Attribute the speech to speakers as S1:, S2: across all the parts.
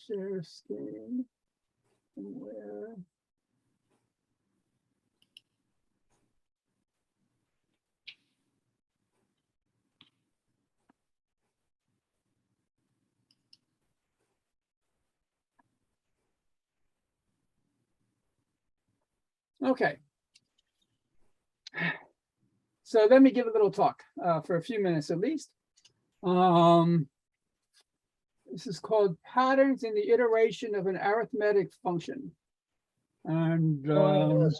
S1: share screen. And where? Okay. So let me give a little talk for a few minutes at least. This is called Patterns in the Iteration of an Arithmetic Function. And
S2: I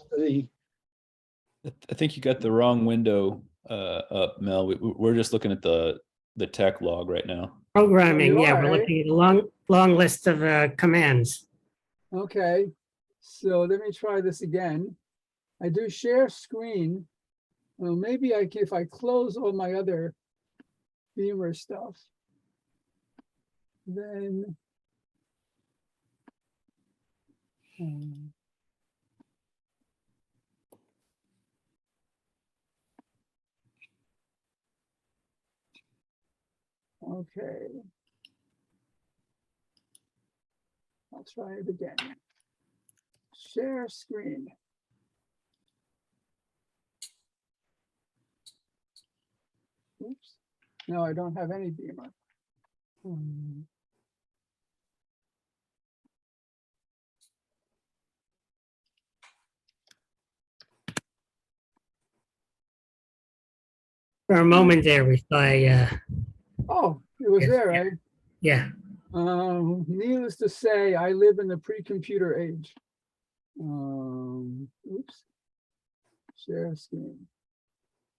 S2: think you got the wrong window up, Mel. We're just looking at the tech log right now.
S3: Programming, yeah, we're
S1: right?
S3: looking at a long list of commands.
S1: Okay, so let me try this again. I do share screen. Well, maybe I can, if I close all my other Beamer stuff, then okay. I'll try it again. Share screen. Oops. No, I don't have any Beamer.
S3: For a moment there, we saw
S1: Oh, it was
S3: Yes,
S1: there,
S3: yeah.
S1: right?
S3: yeah.
S1: Needless to say, I live in the pre-computer age. Oops. Share screen.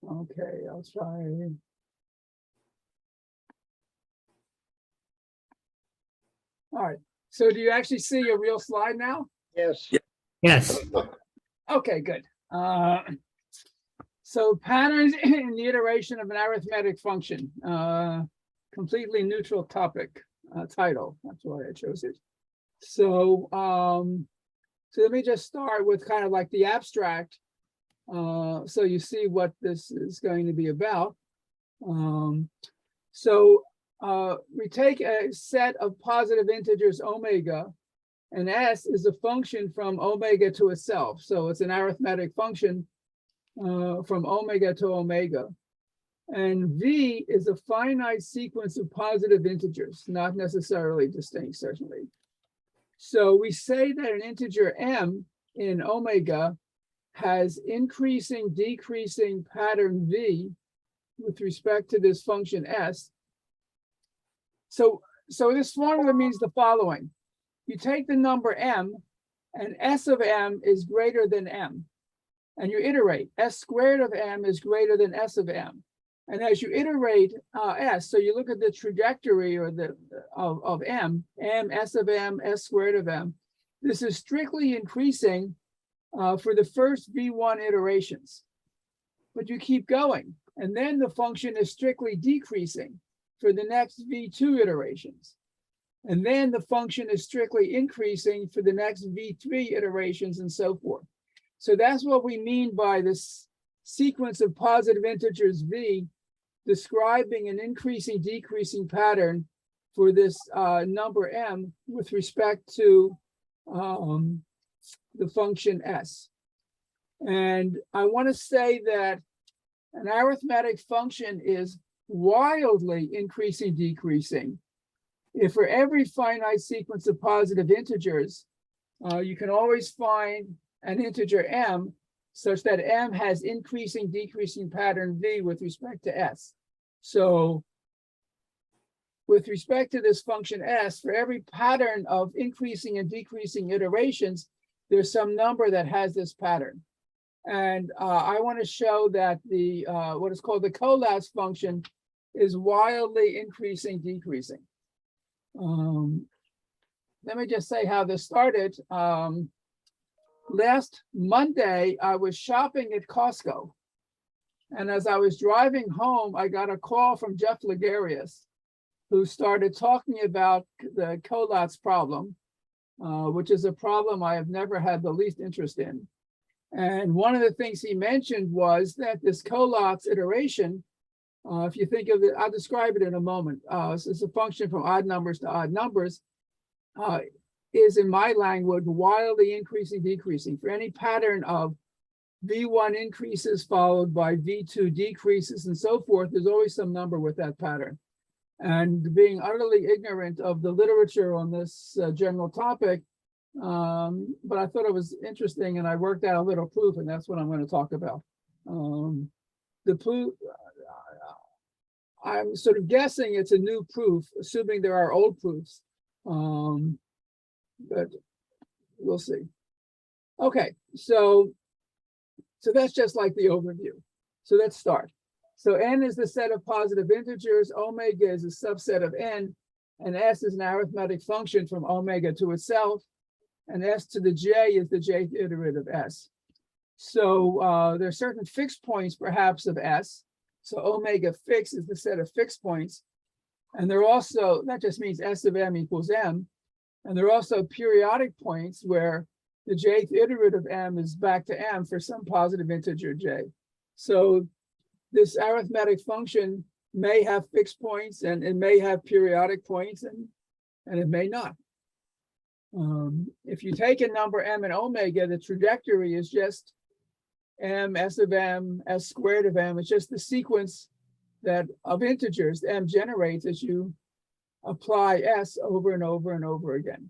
S1: Okay, I'll try. All right. So do you actually see a real slide now?
S4: Yes.
S3: Yes.
S1: Okay, good. So patterns in the iteration of an arithmetic function. Completely neutral topic title. That's why I chose it. So, so let me just start with kind of like the abstract. So you see what this is going to be about. We take a set of positive integers omega, and S is a function from omega to itself. So it's an arithmetic function from omega to omega. And V is a finite sequence of positive integers, not necessarily distinct, certainly. So we say that an integer M in omega has increasing, decreasing pattern V with respect to this function S. So this formula means the following. You take the number M, and S of M is greater than M. And you iterate. S squared of M is greater than S of M. And as you iterate S, so you look at the trajectory or of M, S of M, S squared of M, this is strictly increasing for the first V1 iterations. But you keep going. And then the function is strictly decreasing for the next V2 iterations. And then the function is strictly increasing for the next V3 iterations and so forth. So that's what we mean by this sequence of positive integers V describing an increasing, decreasing pattern for this number M with respect to the function S. And I want to say that an arithmetic function is wildly increasing, decreasing. If for every finite sequence of positive integers, you can always find an integer M such that M has increasing, decreasing pattern V with respect to S. So with respect to this function S, for every pattern of increasing and decreasing iterations, there's some number that has this pattern. And I want to show that the what is called the collapse function is wildly increasing, decreasing. Let me just say how this started. Last Monday, I was shopping at Costco. And as I was driving home, I got a call from Jeff Ligarius, who started talking about the collapse problem, which is a problem I have never had the least interest in. And one of the things he mentioned was that this collapse iteration, if you think of it, I'll describe it in a moment. It's a function from odd numbers to odd numbers. is, in my language, wildly increasing, decreasing. For any pattern of V1 increases followed by V2 decreases and so forth, there's always some number with that pattern. And being utterly ignorant of the literature on this general topic, but I thought it was interesting, and I worked out a little proof, and that's what I'm going to talk about. The proof, I'm sort of guessing it's a new proof, assuming there are old proofs, but we'll see. Okay, so that's just like the overview. So let's start. So n is the set of positive integers, omega is a subset of n, and s is an arithmetic function from omega to itself, and s to the j is the jth iterate of s. So there are certain fixed points, perhaps, of s. So omega fixed is the set of fixed points. And they're also, that just means s of m equals m. And there are also periodic points where the jth iterate of m is back to m for some positive integer j. So this arithmetic function may have fixed points, and it may have periodic points, and it may not. If you take a number m and omega, the trajectory is just m, s of m, s squared of m. It's just the sequence that of integers m generates as you apply s over and over and over again.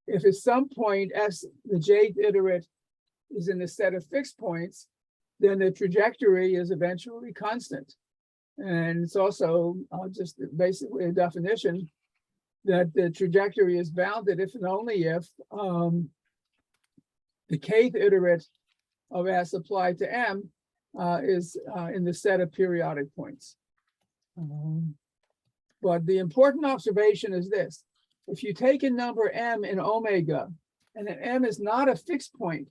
S1: If at some point s, the jth iterate, is in a set of fixed points, then the trajectory is eventually constant. And it's also just basically a definition that the trajectory is bounded if and only if the kth iterate of s applied to m is in the set of periodic points. But the important observation is this: if you take a number m in omega, and then m is not a fixed point,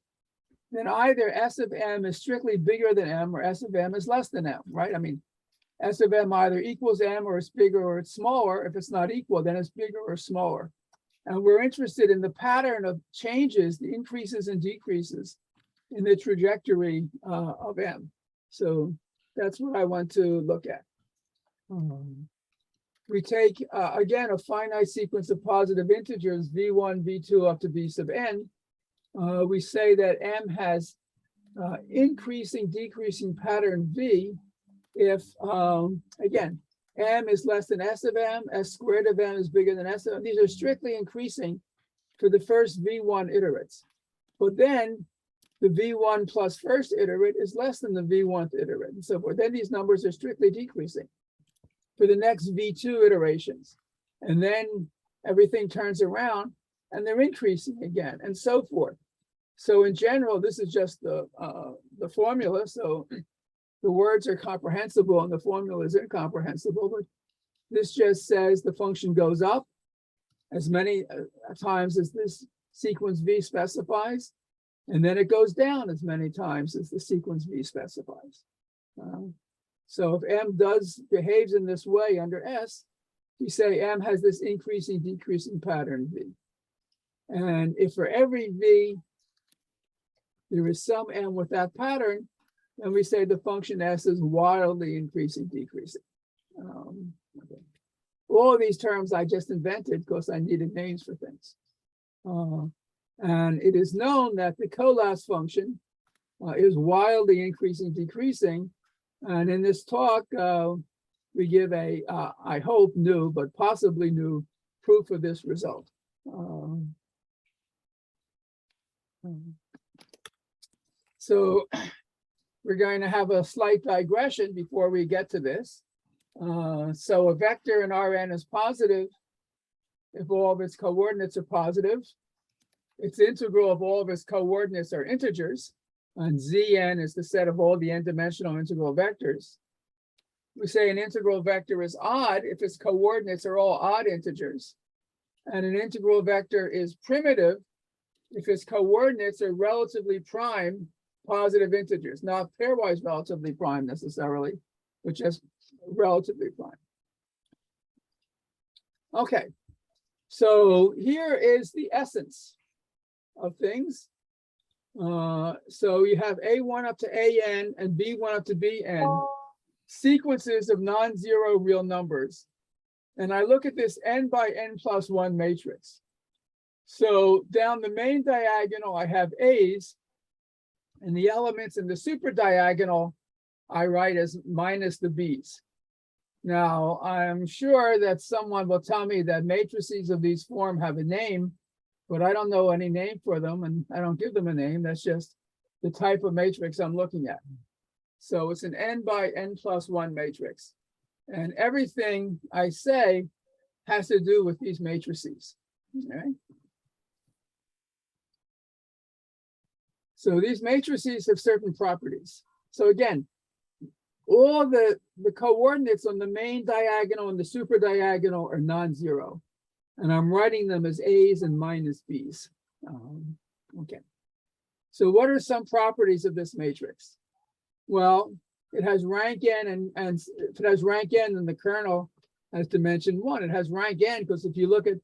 S1: then either s of m is strictly bigger than m, or s of m is less than m, right? I mean, s of m either equals m, or it's bigger, or it's smaller. If it's not equal, then it's bigger or smaller. And we're interested in the pattern of changes, the increases and decreases in the trajectory of m. So that's what I want to look at. We take, again, a finite sequence of positive integers, v1, v2, up to v sub n. We say that m has increasing, decreasing pattern v if, again, m is less than s of m, s squared of m is bigger than s of m. These are strictly increasing for the first v1 iterates. But then the v1 plus first iterate is less than the v1th iterate, and so forth. Then these numbers are strictly decreasing for the next v2 iterations. And then everything turns around and they're increasing again, and so forth. So in general, this is just the formula. So the words are comprehensible and the formula is incomprehensible, but this just says the function goes up as many times as this sequence v specifies, and then it goes down as many times as the sequence v specifies. So if m behaves in this way under s, we say m has this increasing, decreasing pattern v. And if for every v there is some m with that pattern, then we say the function s is wildly increasing, decreasing. Okay. All of these terms I just invented because I needed names for things. And it is known that the Colas function is wildly increasing, decreasing. And in this talk, we give a, I hope, new, but possibly new proof of this result. So we're going to have a slight digression before we get to this. So a vector in Rn is positive if all of its coordinates are positive. Its integral of all of its coordinates are integers, and Zn is the set of all the n-dimensional integral vectors. We say an integral vector is odd if its coordinates are all odd integers, and an integral vector is primitive if its coordinates are relatively prime positive integers, not pairwise relatively prime necessarily, but just relatively prime. Okay, so here is the essence of things. So you have A1 up to AN and B1 up to BN, sequences of non-zero real numbers. and I look at this n by n plus 1 matrix. So down the main diagonal, I have A's, and the elements in the super diagonal, I write as minus the B's. Now, I'm sure that someone will tell me that matrices of these form have a name, but I don't know any name for them, and I don't give them a name. That's just the type of matrix I'm looking at. So it's an n by n plus 1 matrix. And everything I say has to do with these matrices. Okay? So these matrices have certain properties. So again, all the coordinates on the main diagonal and the super diagonal are non-zero. And I'm writing them as A's and minus B's. Okay. So what are some properties of this matrix? Well, it has rank n, and if it has rank n, then the kernel has dimension 1. It has rank n because if you look at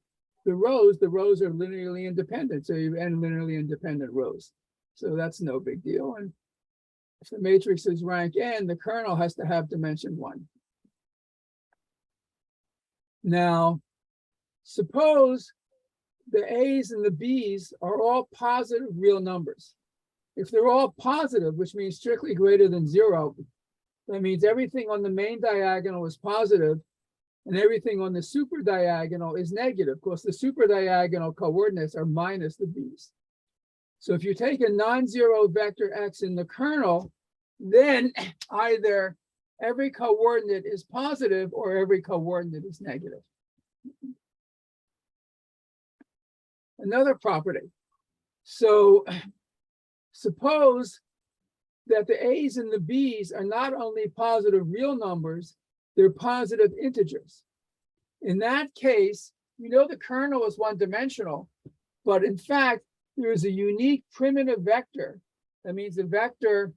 S1: the rows are linearly independent. So you have n linearly independent rows. So that's no big deal. And if the matrix is rank n, the kernel has to have dimension 1. Now, suppose the A's and the B's are all positive real numbers. If they're all positive, which means strictly greater than 0, that means everything on the main diagonal is positive and everything on the super diagonal is negative. Of course, the super diagonal coordinates are minus the B's. So if you take a non-zero vector x in the kernel, then either every coordinate is positive or every coordinate is negative. Another property. So suppose that the A's and the B's are not only positive real numbers, they're positive integers. In that case, we know the kernel is one-dimensional, but in fact, there is a unique primitive vector. That means a vector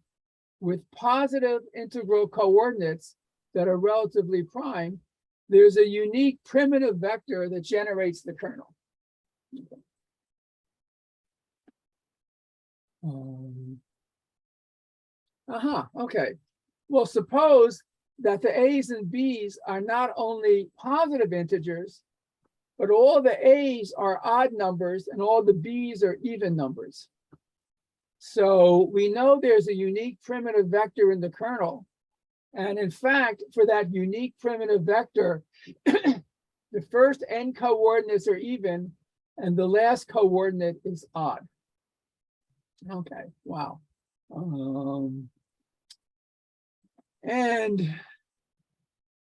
S1: with positive integral coordinates that are relatively prime. There's a unique primitive vector that generates the kernel. Okay. Well, suppose that the A's and B's are not only positive integers, but all the A's are odd numbers and all the B's are even numbers. So we know there's a unique primitive vector in the kernel. And in fact, for that unique primitive vector, the first n coordinates are even and the last coordinate is odd. Okay, wow. And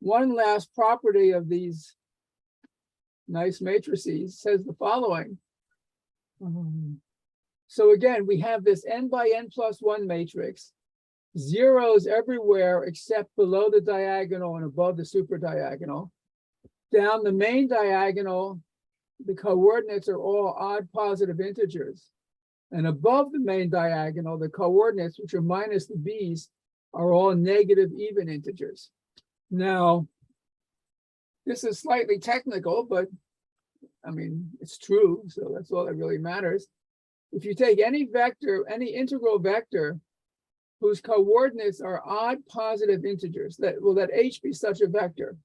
S1: one last property of these nice matrices says the following. So again, we have this n by n plus 1 matrix, zeros everywhere except below the diagonal and above the super diagonal. Down the main diagonal, the coordinates are all odd positive integers. And above the main diagonal, the coordinates, which are minus the B's, are all negative even integers. Now, this is slightly technical, but I mean, it's true, so that's all that really matters. If you take any vector, any integral vector, whose coordinates are odd positive integers, that H be such a vector.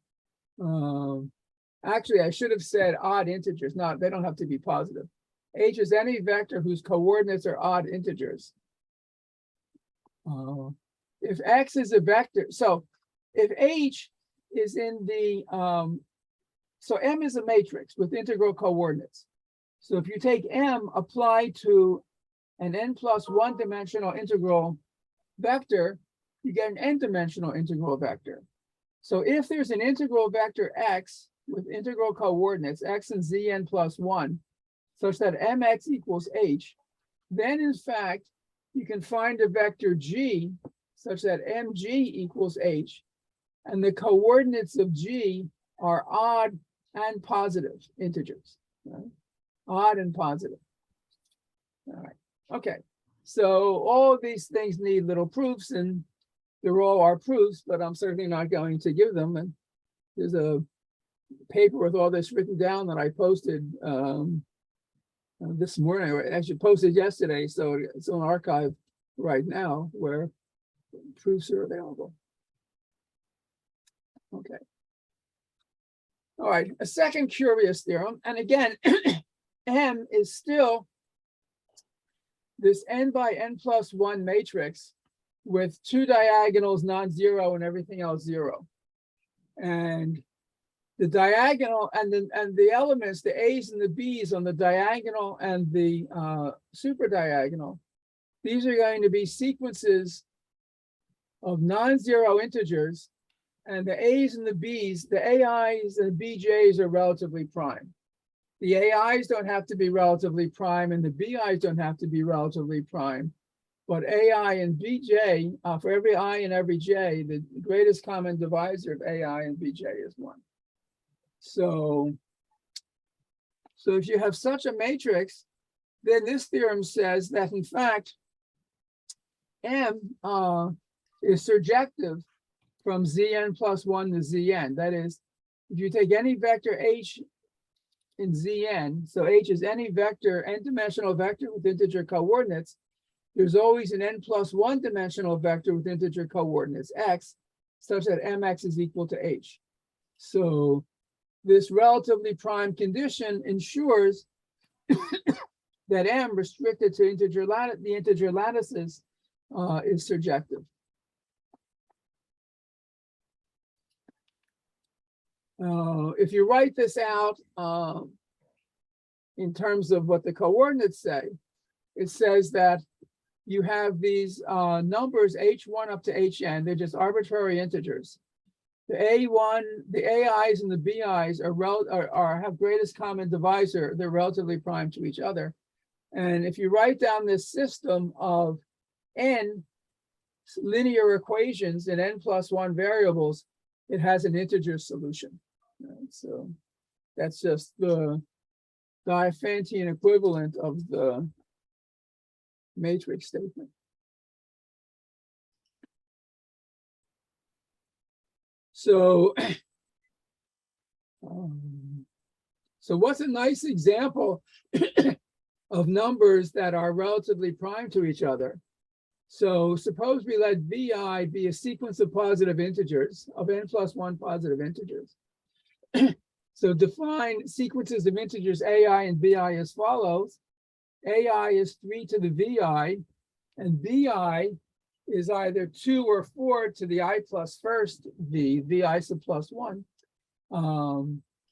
S1: Actually, I should have said odd integers. They don't have to be positive. H is any vector whose coordinates are odd integers. If X is a vector, so if H is in the, so M is a matrix with integral coordinates. So if you take M applied to an n plus 1 dimensional integral vector, you get an n-dimensional integral vector. So if there's an integral vector X with integral coordinates, X and Zn plus 1, such that Mx equals H, then in fact, you can find a vector G such that Mg equals H, and the coordinates of G are odd and positive integers, right? Odd and positive. All right, okay. So all of these things need little proofs, and they're all our proofs, but I'm certainly not going to give them. And there's a paper with all this written down that I posted this morning, or actually posted yesterday, so it's on archive right now where proofs are available. Okay. All right, a second curious theorem, and again, M is still this n by n plus 1 matrix with two diagonals non-zero and everything else zero. And the diagonal and the elements, the A's and the B's on the diagonal and the super diagonal, these are going to be sequences of non-zero integers, and the A's and the B's, the AI's and BJ's are relatively prime. The AI's don't have to be relatively prime, and the BI's don't have to be relatively prime. But AI and BJ, for every I and every J, the greatest common divisor of AI and BJ is 1. So if you have such a matrix, then this theorem says that in fact, M is surjective from Zn plus 1 to Zn. That is, if you take any vector H in Zn, so H is any vector, n-dimensional vector with integer coordinates, there's always an n plus 1 dimensional vector with integer coordinates x, such that mx is equal to H. So this relatively prime condition ensures that M restricted to the integer lattices is surjective. If you write this out in terms of what the coordinates say, it says that you have these numbers h1 up to hn. They're just arbitrary integers. The a1, the ai's and the bi's have greatest common divisor. They're relatively prime to each other. And if you write down this system of n linear equations in n plus 1 variables, it has an integer solution. So that's just the Diophantine equivalent of the matrix statement. So, so what's a nice example of numbers that are relatively prime to each other? So suppose we let VI be a sequence of positive integers, of n plus 1 positive integers. So define sequences of integers AI and BI as follows. AI is 3 to the VI, and BI is either 2 or 4 to the I plus first V, VI sub plus 1.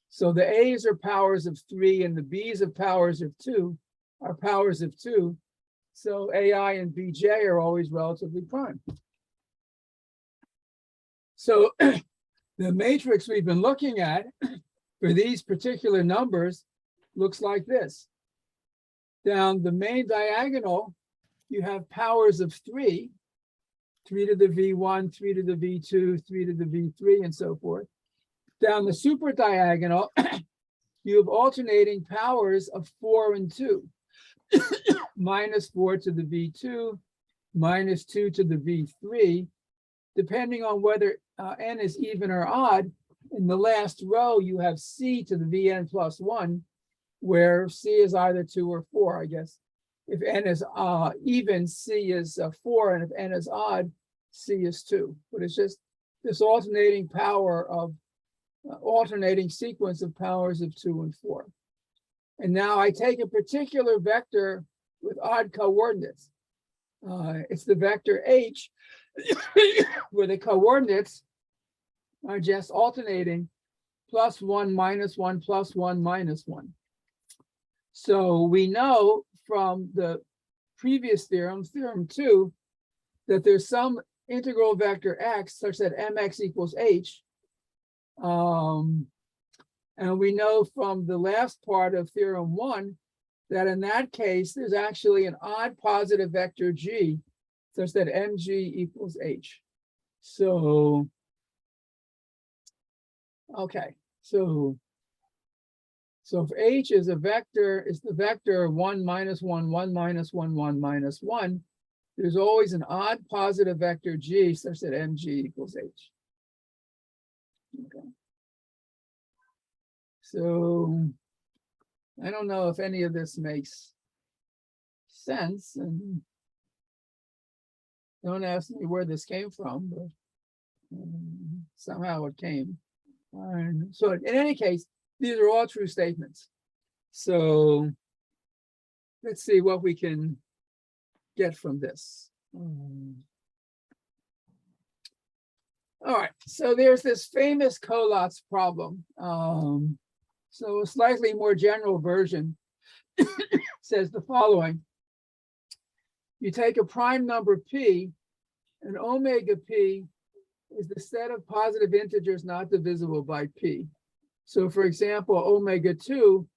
S1: So the A's are powers of 3 and the B's are powers of 2, are powers of 2. So AI and BJ are always relatively prime. So the matrix we've been looking at for these particular numbers looks like this. Down the main diagonal, you have powers of 3, 3 to the V1, 3 to the V2, 3 to the V3, and so forth. Down the super diagonal, you have alternating powers of 4 and 2. Minus 4 to the V2, minus 2 to the V3, depending on whether n is even or odd. In the last row, you have C to the Vn plus 1, where C is either 2 or 4, I guess. If n is even, C is 4, and if n is odd, C is 2. But it's just this alternating power of alternating sequence of powers of 2 and 4. And now I take a particular vector with odd coordinates. It's the vector H, where the coordinates are just alternating plus 1, minus 1, plus 1, minus 1. So we know from the previous theorem, theorem 2, that there's some integral vector x such that mx equals h. And we know from the last part of theorem 1 that in that case, there's actually an odd positive vector g such that mg equals h. So, okay, so if h is a vector, is the vector 1, minus 1, 1, minus 1, 1, minus 1, there's always an odd positive vector g such that mg equals h. Okay. So I don't know if any of this makes sense, and don't ask me where this came from, but somehow it came. And so in any case, these are all true statements. So let's see what we can get from this. All right, so there's this famous Collatz problem. So a slightly more general version says the following. You take a prime number p, and omega p is the set of positive integers not divisible by p. So for example, omega 2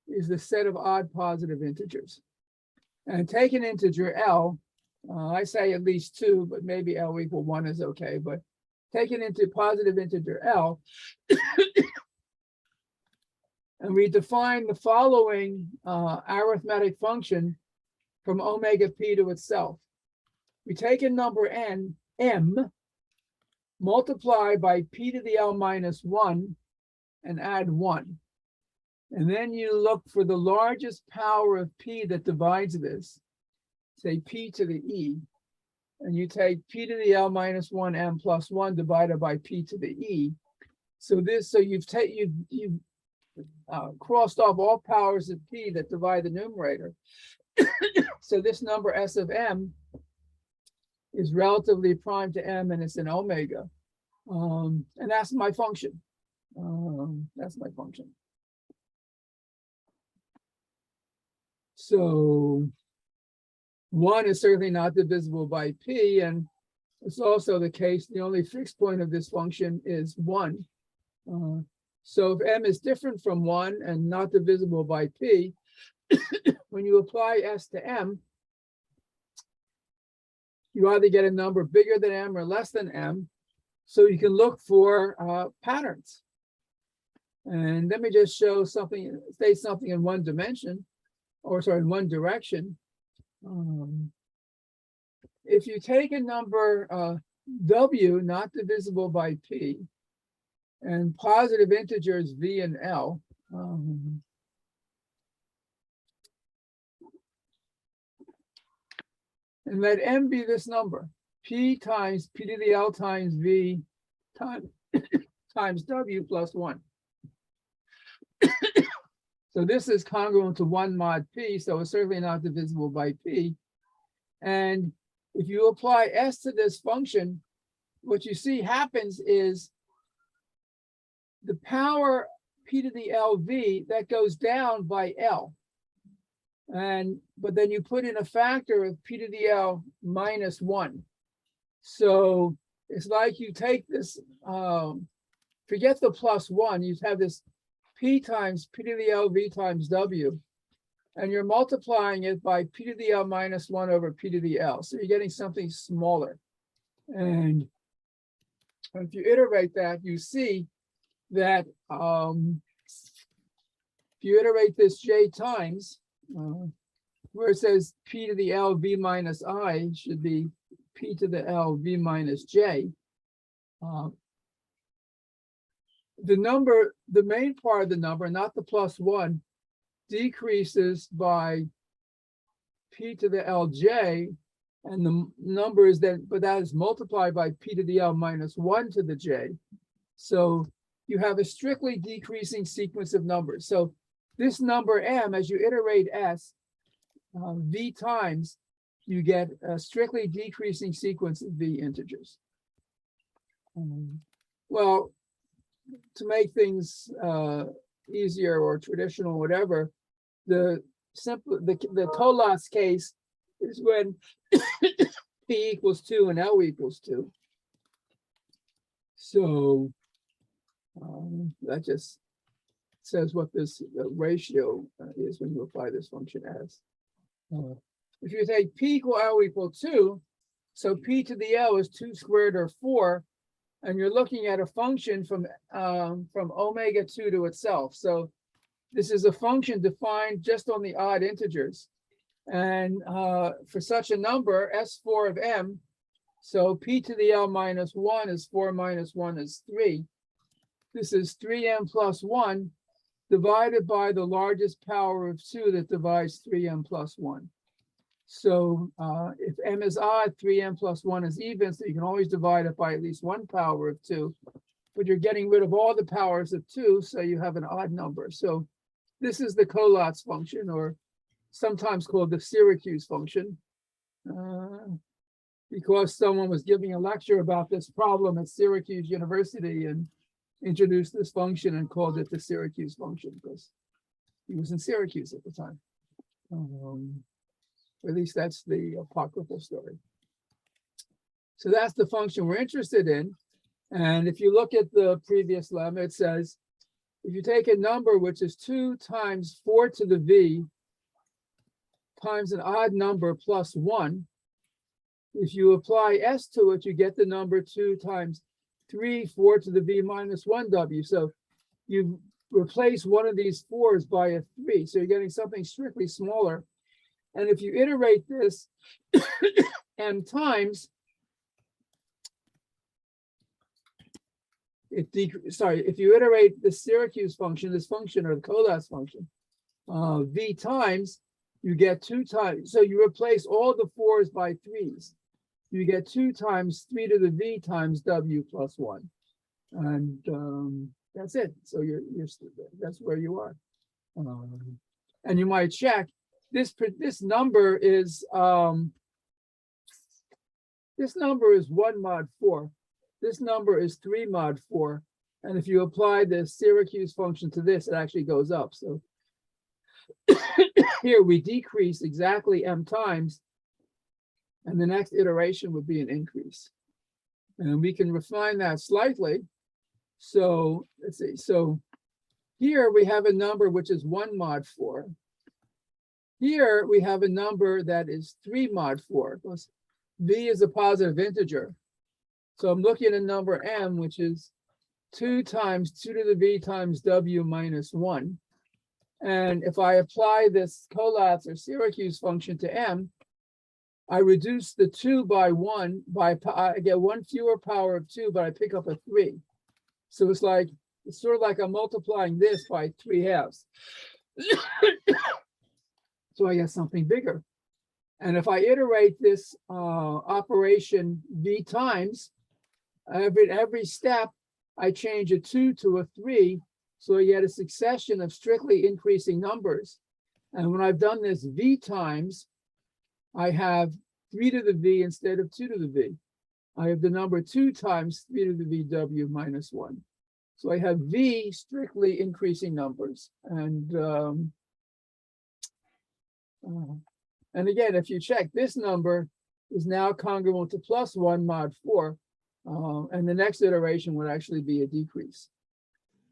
S1: is the set of odd positive integers. And take an integer L, I say at least 2, but maybe L equal 1 is okay, but take it into positive integer L, and we define the following arithmetic function from omega p to itself. We take a number n, m, multiply by p to the L minus 1, and add 1. And then you look for the largest power of p that divides this, say p to the e, and you take p to the L minus 1 m plus 1 divided by p to the e. So you've crossed off all powers of p that divide the numerator. So this number s of m is relatively prime to m, and it's an omega. And that's my function. That's my function. So 1 is certainly not divisible by p, and it's also the case the only fixed point of this function is 1. So if m is different from 1 and not divisible by p, when you apply s to m, you either get a number bigger than m or less than m, so you can look for patterns. And let me just show something, state something in one dimension, or sorry, in one direction. If you take a number w not divisible by p, and positive integers v and l, and let m be this number, p times p to the L times v times w plus 1. So this is congruent to 1 mod p, so it's certainly not divisible by p. And if you apply s to this function, what you see happens is the power p to the LV, that goes down by L. But then you put in a factor of p to the L minus 1. So it's like you take this, forget the plus 1, you have this p times p to the L v times w, and you're multiplying it by p to the L minus 1 over p to the L. So you're getting something smaller. And if you iterate that, you see that if you iterate this j times, where it says p to the L v minus I should be p to the L v minus j. The number, the main part of the number, not the plus 1, decreases by p to the Lj, and the number is then, but that is multiplied by p to the L minus 1 to the j. So you have a strictly decreasing sequence of numbers. So this number m, as you iterate s, v times, you get a strictly decreasing sequence of v integers. Well, to make things easier or traditional, whatever, the Collatz case is when p equals 2 and L equals 2. So that just says what this ratio is when you apply this function as. If you take p equal L equal 2, so p to the L is 2 squared or 4, and you're looking at a function from omega 2 to itself. So this is a function defined just on the odd integers. And for such a number, S4 of m, so p to the L minus 1 is 4 minus 1 is 3. This is 3m plus 1 divided by the largest power of 2 that divides 3m plus 1. So if m is odd, 3m plus 1 is even, so you can always divide it by at least 1 power of 2. but you're getting rid of all the powers of 2, so you have an odd number. So this is the Collatz function, or sometimes called the Syracuse function, because someone was giving a lecture about this problem at Syracuse University and introduced this function and called it the Syracuse function because he was in Syracuse at the time. At least that's the apocryphal story. So that's the function we're interested in. And if you look at the previous lemma, it says, if you take a number which is 2 times 4 to the v times an odd number plus 1, if you apply s to it, you get the number 2 times 3, 4 to the v minus 1w. So you replace one of these 4s by a 3. So you're getting something strictly smaller. And if you iterate this m times, if you iterate the Syracuse function, this function or the Collatz function, v times, you get 2 times. So you replace all the 4s by 3s. You get 2 times 3 to the v times w plus 1, and that's it. So you're that's where you are. And you might check this number is 1 mod 4. This number is 3 mod 4. And if you apply the Syracuse function to this, it actually goes up. So here we decrease exactly m times, and the next iteration would be an increase. And we can refine that slightly. So let's see. So here we have a number which is 1 mod 4. Here we have a number that is 3 mod 4, because v is a positive integer. So I'm looking at a number m, which is 2 times 2 to the v times w minus 1. And if I apply this Collatz or Syracuse function to m, I reduce the 2 by 1, I get 1 fewer power of 2, but I pick up a 3. So it's sort of like I'm multiplying this by 3/2. So I get something bigger. And if I iterate this operation v times, every step, I change a 2 to a 3. So I get a succession of strictly increasing numbers. And when I've done this v times, I have 3 to the v instead of 2 to the v. I have the number 2 times 3 to the vw minus 1. So I have v strictly increasing numbers. And again, if you check, this number is now congruent to plus 1 mod 4. And the next iteration would actually be a decrease.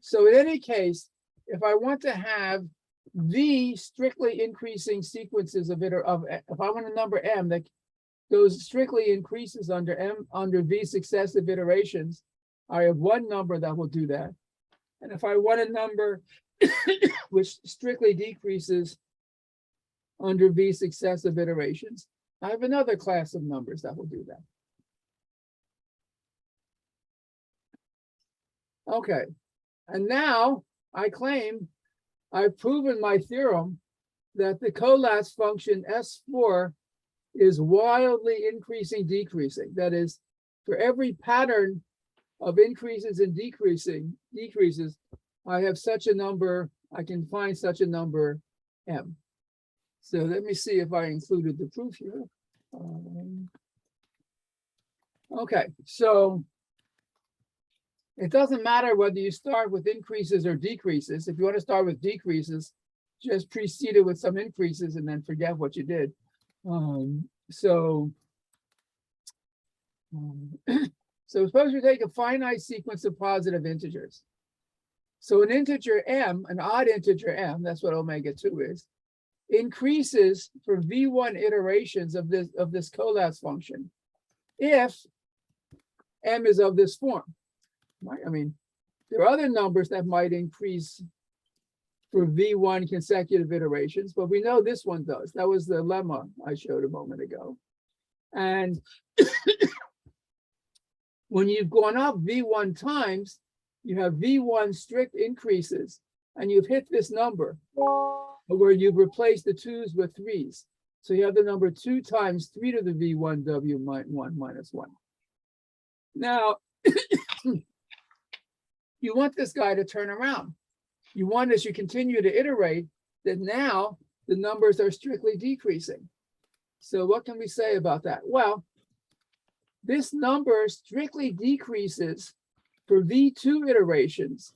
S1: So in any case, if I want to have v strictly increasing sequences if I want a number m that goes strictly increases under v successive iterations, I have one number that will do that. And if I want a number which strictly decreases under v successive iterations, I have another class of numbers that will do that. Okay, and now I claim I've proven my theorem that the Collatz function S4 is wildly increasing, decreasing. That is, for every pattern of increases and decreases, I have such a number, I can find such a number m. So let me see if I included the proof here. Okay, so it doesn't matter whether you start with increases or decreases. If you want to start with decreases, just precede it with some increases and then forget what you did. So suppose we take a finite sequence of positive integers. So an integer m, an odd integer m, that's what omega 2 is, increases for v1 iterations of this Collatz function if m is of this form. Right? I mean, there are other numbers that might increase for v1 consecutive iterations, but we know this one does. That was the lemma I showed a moment ago. And when you've gone up v1 times, you have v1 strict increases, and you've hit this number where you've replaced the 2's with 3's. So you have the number 2 times 3 to the v1w 1 minus 1. Now, you want this guy to turn around. You want, as you continue to iterate, that now the numbers are strictly decreasing. So what can we say about that? Well, this number strictly decreases for V2 iterations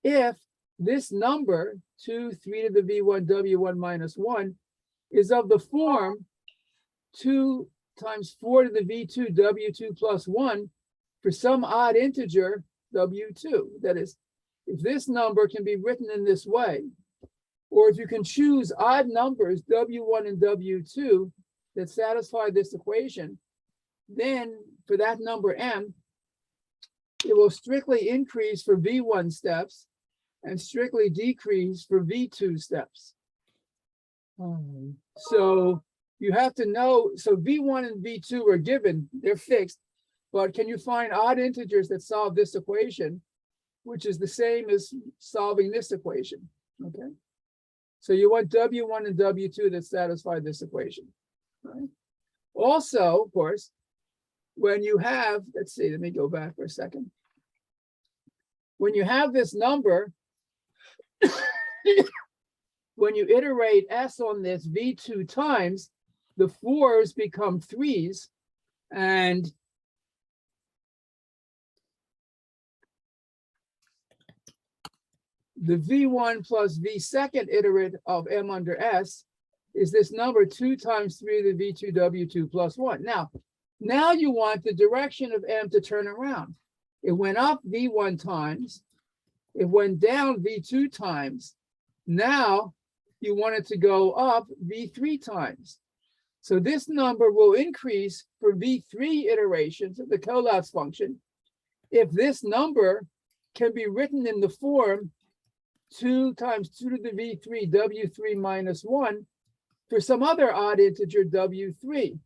S1: if this number, 2, 3 to the V1, W1 minus 1, is of the form 2 times 4 to the V2, W2 plus 1 for some odd integer, W2. That is, if this number can be written in this way, or if you can choose odd numbers, W1 and W2, that satisfy this equation, then for that number M, it will strictly increase for V1 steps and strictly decrease for V2 steps. So you have to know, so V1 and V2 are given, they're fixed, but can you find odd integers that solve this equation, which is the same as solving this equation, okay? So you want W1 and W2 that satisfy this equation, right? Also, of course, when you have, let's see, let me go back for a second. When you have this number, when you iterate S on this V2 times, the 4s become 3s, and the V1 plus V second iterate of M under S is this number 2 times 3 to the V2 W2 plus 1. Now you want the direction of M to turn around. It went up V1 times, it went down V2 times. Now you want it to go up V3 times. So this number will increase for V3 iterations of the Collatz function if this number can be written in the form 2 times 2 to the V3 W3 minus 1 for some other odd integer W3,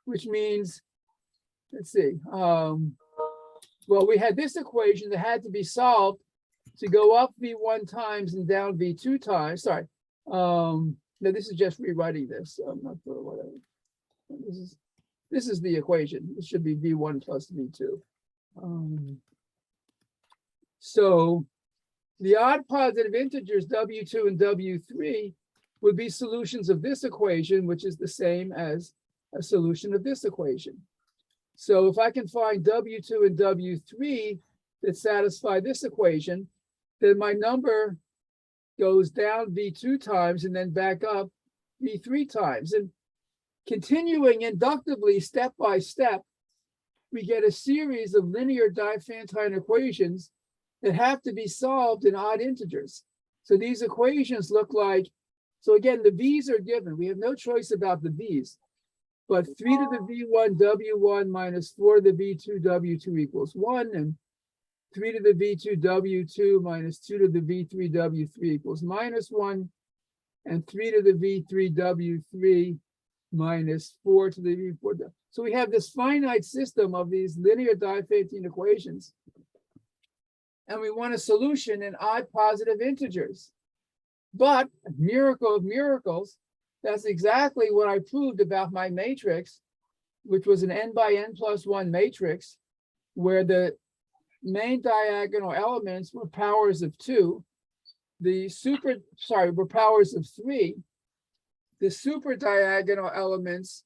S1: which means, let's see, well, we had this equation that had to be solved to go up V1 times and down V2 times. Sorry, no, this is just rewriting this. I'm not sure whatever. This is the equation. It should be V1 plus V2. So the odd positive integers W2 and W3 would be solutions of this equation, which is the same as a solution of this equation. So if I can find W2 and W3 that satisfy this equation, then my number goes down V2 times and then back up V3 times. And continuing inductively step by step, we get a series of linear Diophantine equations that have to be solved in odd integers. So these equations look like, so again, the V's are given. We have no choice about the V's. But 3 to the V1 W1 minus 4 to the V2 W2 equals 1, and 3 to the V2 W2 minus 2 to the V3 W3 equals minus 1, and 3 to the V3 W3 minus 4 to the V4. So we have this finite system of these linear Diophantine equations, and we want a solution in odd positive integers. But, miracle of miracles, that's exactly what I proved about my matrix, which was an n by n plus 1 matrix, where the main diagonal elements were powers of 2. Were powers of 3. The super diagonal elements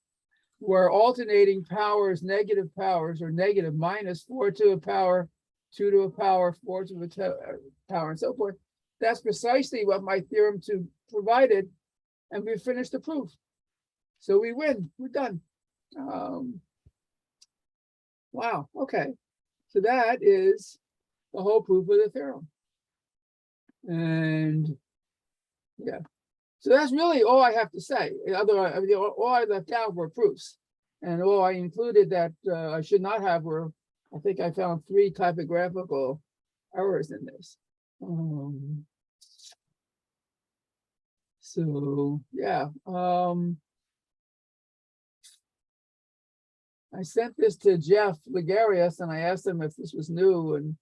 S1: were alternating powers, negative powers, or negative minus 4 to a power, 2 to a power, 4 to a power, and so forth. That's precisely what my theorem 2 provided, and we finished the proof. So we win, we're done. Wow, okay. So that is the whole proof of the theorem. And yeah, so that's really all I have to say. Otherwise, all I left out were proofs. And all I included that I should not have were, I think I found 3 typographical errors in this. So yeah, I sent this to Jeff Ligarius and I asked him if this was new, and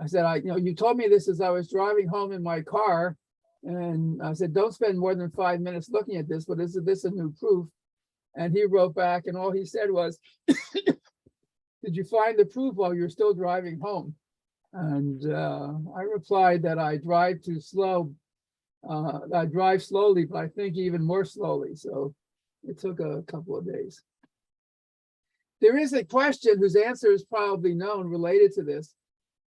S1: I said, you told me this as I was driving home in my car, and I said, don't spend more than 5 minutes looking at this, but is this a new proof? And he wrote back, and all he said was, did you find the proof while you're still driving home? And I replied that I drive too slow. I drive slowly, but I think even more slowly. So it took a couple of days. There is a question whose answer is probably known related to this,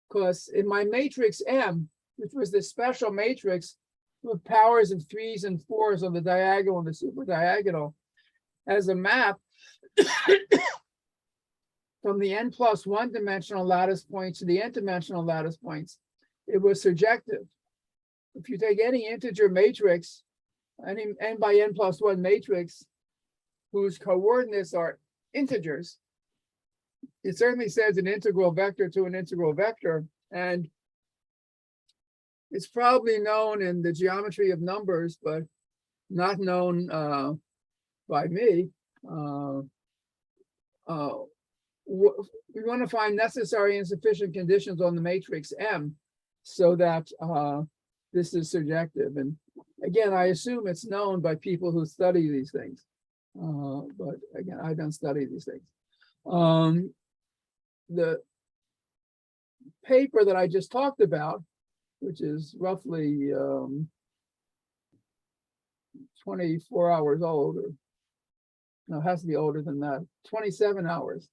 S1: because in my matrix M, which was this special matrix with powers of 3s and 4s on the diagonal and the super diagonal, as a map from the n+1 dimensional lattice points to the n-dimensional lattice points, it was surjective. If you take any integer matrix, any n by n+1 matrix, whose coordinates are integers, it certainly sends an integral vector to an integral vector, and it's probably known in the geometry of numbers, but not known by me. We want to find necessary and sufficient conditions on the matrix M so that this is surjective. And again, I assume it's known by people who study these things. But again, I don't study these things. The paper that I just talked about, which is roughly 24 hours old, or no, it has to be older than that, 27 hours,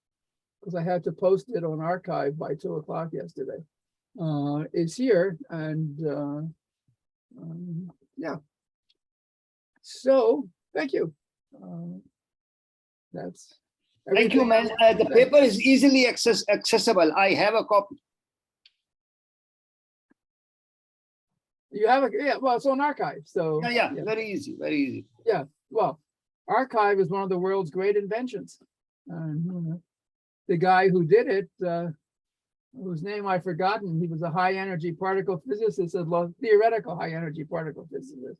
S1: because I had to post it on archive by 2 o'clock yesterday, is here. And yeah. So thank you. That's
S4: Thank you,
S1: everything.
S4: Mel. The paper is easily accessible. I have a copy.
S1: You have a, yeah, well, it's on archive, so.
S4: Yeah, very easy, very easy.
S1: Well, archive is one of the world's great inventions. The guy who did it, whose name I've forgotten, he was a high energy particle physicist at theoretical high energy particle physicist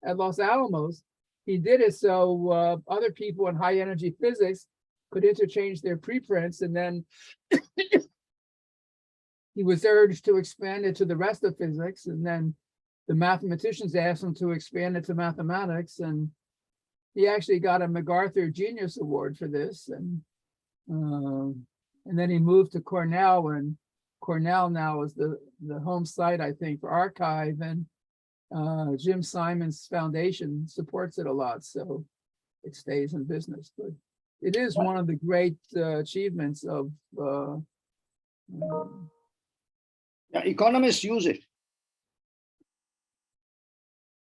S1: at Los Alamos. He did it so other people in high energy physics could interchange their preprints, and then he was urged to expand it to the rest of physics, and then the mathematicians asked him to expand it to mathematics, and he actually got a MacArthur Genius Award for this. And then he moved to Cornell, and Cornell now is the home site, I think, for archive, and Jim Simon's foundation supports it a lot, so it stays in business. But it is one of the great achievements of
S4: Economists use it.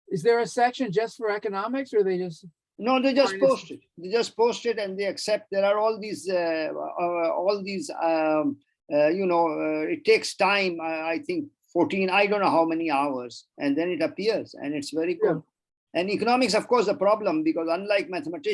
S1: Is there a section just for economics, or they just?
S4: No, they just
S1: Minus-
S4: post it. They just post it and they accept. There are all these, it takes time. I think 14, I don't know how many hours, and then it appears, and it's very good. And economics, of course, the problem, because unlike mathematics,